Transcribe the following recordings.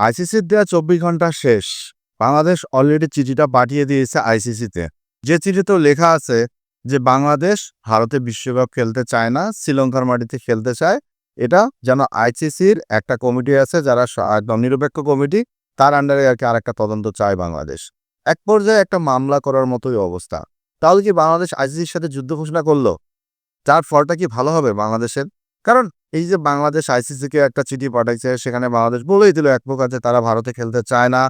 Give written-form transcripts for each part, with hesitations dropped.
আইসিসির দেয়া ২৪ ঘন্টা শেষ। বাংলাদেশ অলরেডি চিঠিটা পাঠিয়ে দিয়েছে আইসিসিতে। যে চিঠিতেও লেখা আছে যে বাংলাদেশ ভারতে বিশ্বকাপ খেলতে চায় না, শ্রীলঙ্কার মাটিতে খেলতে চায়। এটা যেন আইসিসির একটা কমিটি আছে যারা একদম নিরপেক্ষ কমিটি, তার আন্ডারে আরকি আরেকটা তদন্ত চায় বাংলাদেশ। এক পর্যায়ে একটা মামলা করার মতোই অবস্থা। তাহলে কি বাংলাদেশ আইসিসির সাথে যুদ্ধ ঘোষণা করল? তার ফলটা কি ভালো হবে বাংলাদেশের? কারণ এই যে বাংলাদেশ আইসিসিকে একটা চিঠি পাঠাইছে, সেখানে বাংলাদেশ বলেই দিল এক প্রকার যে তারা ভারতে খেলতে চায় না।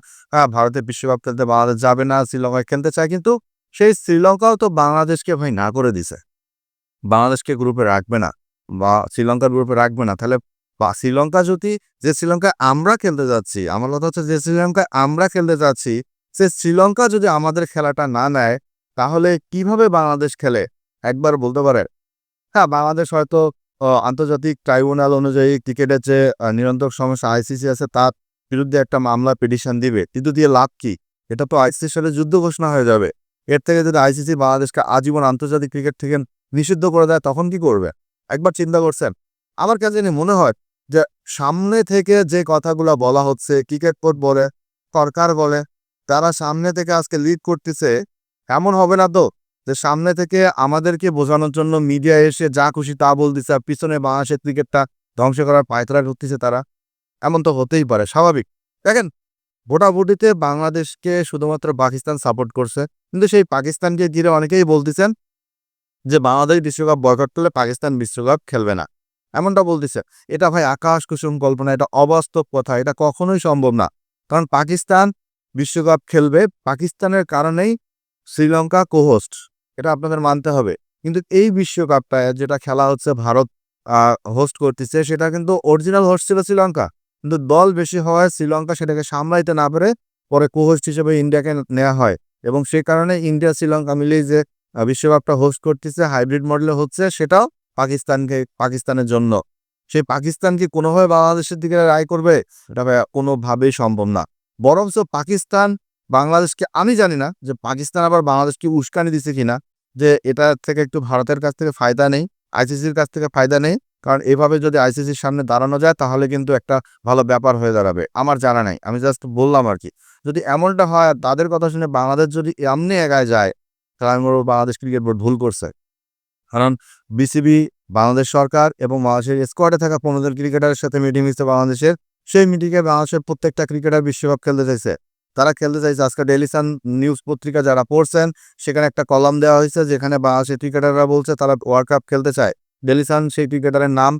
ভারতে বিশ্বকাপ খেলতে বাংলাদেশ যাবে না, শ্রীলঙ্কায় খেলতে চায়। কিন্তু সেই শ্রীলঙ্কাও তো বাংলাদেশকে ভাই না করে দিছে। বাংলাদেশকে গ্রুপে রাখবে না বা শ্রীলঙ্কার গ্রুপে রাখবে না। তাহলে শ্রীলঙ্কা যদি, যে শ্রীলঙ্কায় আমরা খেলতে যাচ্ছি, আমার কথা হচ্ছে যে শ্রীলঙ্কায় আমরা খেলতে যাচ্ছি, সে শ্রীলঙ্কা যদি আমাদের খেলাটা না নেয়, তাহলে কিভাবে বাংলাদেশ খেলে একবার বলতে পারে? হ্যাঁ, বাংলাদেশ হয়তো আন্তর্জাতিক ট্রাইব্যুনাল অনুযায়ী ক্রিকেটের যে নিরন্তর সমস্যা আইসিসি আছে, তার বিরুদ্ধে একটা মামলা পিটিশন দিবে। কিন্তু দিয়ে লাভ কি? এটা তো আইসিসির সাথে যুদ্ধ ঘোষণা হয়ে যাবে। এর থেকে যদি আইসিসি বাংলাদেশকে আজীবন আন্তর্জাতিক ক্রিকেট থেকে নিষিদ্ধ করে দেয়, তখন কি করবে? একবার চিন্তা করছেন? আমার কাছে মনে হয় যে সামনে থেকে যে কথাগুলো বলা হচ্ছে, ক্রিকেট বোর্ড বলে, সরকার বলে, তারা সামনে থেকে আজকে লিড করতেছে, এমন হবে না তো যে সামনে থেকে আমাদেরকে বোঝানোর জন্য মিডিয়া এসে যা খুশি তা বলতেছে, আর পিছনে বাংলাদেশের ক্রিকেটটা ধ্বংস করার পায়তারা করতেছে তারা? এমন তো হতেই পারে, স্বাভাবিক। দেখেন, ভোটাভুটিতে বাংলাদেশকে শুধুমাত্র পাকিস্তান সাপোর্ট করছে, কিন্তু সেই পাকিস্তানকে ঘিরে অনেকেই বলতেছেন যে বাংলাদেশ বিশ্বকাপ বয়কট করলে পাকিস্তান বিশ্বকাপ খেলবে না, এমনটা বলতেছে। এটা ভাই আকাশ কুসুম কল্পনা, এটা অবাস্তব কথা, এটা কখনোই সম্ভব না। কারণ পাকিস্তান বিশ্বকাপ খেলবে, পাকিস্তানের কারণেই শ্রীলঙ্কা কোহোস্ট, এটা আপনাদের মানতে হবে। কিন্তু এই বিশ্বকাপটা যেটা খেলা হচ্ছে, ভারত হোস্ট করতেছে, সেটা কিন্তু অরিজিনাল হোস্ট ছিল শ্রীলঙ্কা। কিন্তু দল বেশি হওয়ায় শ্রীলঙ্কা সেটাকে সামলাইতে না পারে, পরে কোহোস্ট হিসেবে ইন্ডিয়াকে নেওয়া হয়। এবং সেই কারণে ইন্ডিয়া শ্রীলঙ্কা মিলেই যে বিশ্বকাপটা হোস্ট করতেছে, হাইব্রিড মডেলে হচ্ছে, সেটাও পাকিস্তানের জন্য। সেই পাকিস্তান কি কোনোভাবে বাংলাদেশের দিকে রায় করবে? এটা ভাই কোনোভাবেই সম্ভব না। বরঞ্চ পাকিস্তান বাংলাদেশকে, আমি জানি না যে পাকিস্তান আবার বাংলাদেশকে উস্কানি দিছে কিনা, যে এটা থেকে একটু ভারতের কাছ থেকে ফায়দা নেই, আইসিসির কাছ থেকে ফায়দা নেই। কারণ এভাবে যদি আইসিসির সামনে দাঁড়ানো যায়, তাহলে কিন্তু একটা ভালো ব্যাপার হয়ে দাঁড়াবে। আমার জানা নাই, আমি জাস্ট বললাম আর কি। যদি এমনটা হয়, তাদের কথা শুনে বাংলাদেশ যদি এমনি এগায় যায়, তাহলে আমি বলবো বাংলাদেশ ক্রিকেট বোর্ড ভুল করছে। কারণ বিসিবি, বাংলাদেশ সরকার এবং বাংলাদেশের স্কোয়াডে থাকা ১৫ জন ক্রিকেটারের সাথে মিটিং হয়েছে বাংলাদেশের। সেই মিটিংয়ে বাংলাদেশের প্রত্যেকটা ক্রিকেটার বিশ্বকাপ খেলতে চাইছে। তারা খেলতে চাইছে। আজকে ডেইলি সান নিউজ পত্রিকা যারা পড়ছেন, সেখানে একটা কলাম দেওয়া হয়েছে যেখানে বাংলাদেশের ক্রিকেটাররা বলছে তারা ওয়ার্ল্ড কাপ খেলতে চায়। ডেইলি সান সেই ক্রিকেটারের নাম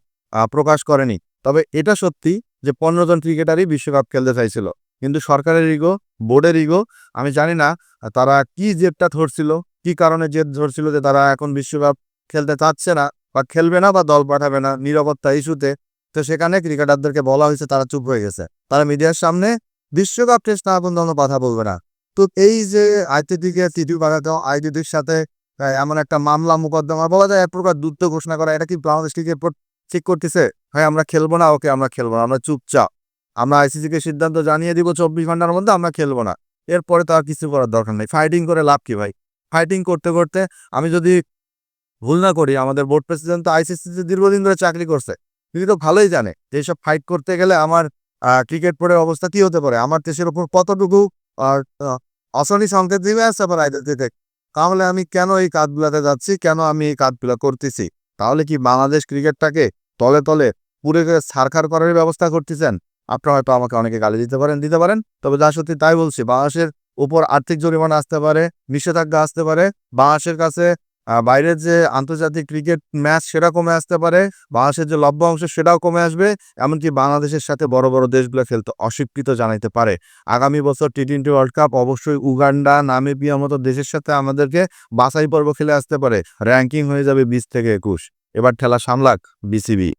প্রকাশ করেনি। তবে এটা সত্যি যে ১৫ জন ক্রিকেটারই বিশ্বকাপ খেলতে চাইছিল। কিন্তু সরকারের ইগো, বোর্ডের ইগো, আমি জানি না তারা কি জেদটা ধরছিল, কি কারণে জেদ ধরছিল যে তারা এখন বিশ্বকাপ খেলতে চাচ্ছে না বা খেলবে না বা দল পাঠাবে না নিরাপত্তা ইস্যুতে। তো সেখানে ক্রিকেটারদেরকে বলা হয়েছে, তারা চুপ হয়ে গেছে। তারা মিডিয়ার সামনে বিশ্বকাপ টেস্ট না পর্যন্ত কথা বলবে না। তো এই যে আইসিসিকে চিঠি পাঠাতে, আইসিসির সাথে এমন একটা মামলা মোকদ্দমা, বলা যায় এক প্রকার যুদ্ধ ঘোষণা করা, এটা কি বাংলাদেশ ক্রিকেট বোর্ড ঠিক করতেছে? ভাই আমরা খেলবো না, ওকে আমরা খেলবো না, আমরা চুপচাপ, আমরা আইসিসিকে সিদ্ধান্ত জানিয়ে দিব ২৪ ঘন্টার মধ্যে আমরা খেলবো না। এরপরে তো আর কিছু করার দরকার নেই। ফাইটিং করে লাভ কি ভাই? ফাইটিং করতে করতে, আমি যদি ভুল না করি, আমাদের বোর্ড প্রেসিডেন্ট তো আইসিসিতে দীর্ঘদিন ধরে চাকরি করছে। তিনি তো ভালোই জানে যে এইসব ফাইট করতে গেলে আমার ক্রিকেট বোর্ডের অবস্থা কি হতে পারে, আমার দেশের উপর কতটুকু অশনি সংকেত দিবে আসতে পারে আইসিসিতে। তাহলে আমি কেন এই কাজগুলাতে যাচ্ছি, কেন আমি এই কাজগুলা করতেছি? তাহলে কি বাংলাদেশ ক্রিকেটটাকে তলে তলে পুরো ছারখার করার ব্যবস্থা করতেছেন? আপনারা হয়তো আমাকে অনেকে গালি দিতে পারেন। তবে যা সত্যি তাই বলছি, বাংলাদেশের উপর আর্থিক জরিমানা আসতে পারে, নিষেধাজ্ঞা আসতে পারে, বাংলাদেশের কাছে বাইরের যে আন্তর্জাতিক ক্রিকেট ম্যাচ সেটা কমে আসতে পারে, বাংলাদেশের যে লভ্যাংশ সেটাও কমে আসবে। এমনকি বাংলাদেশের সাথে বড় বড় দেশগুলো খেলতে অস্বীকৃত জানাইতে পারে। আগামী বছর টি-20 ওয়ার্ল্ড কাপ অবশ্যই উগান্ডা, নামিবিয়ার মতো দেশের সাথে আমাদেরকে বাছাই পর্ব খেলে আসতে পারে। র্যাঙ্কিং হয়ে যাবে ২০ থেকে ২১। এবার ঠেলা সামলাক বিসিবি।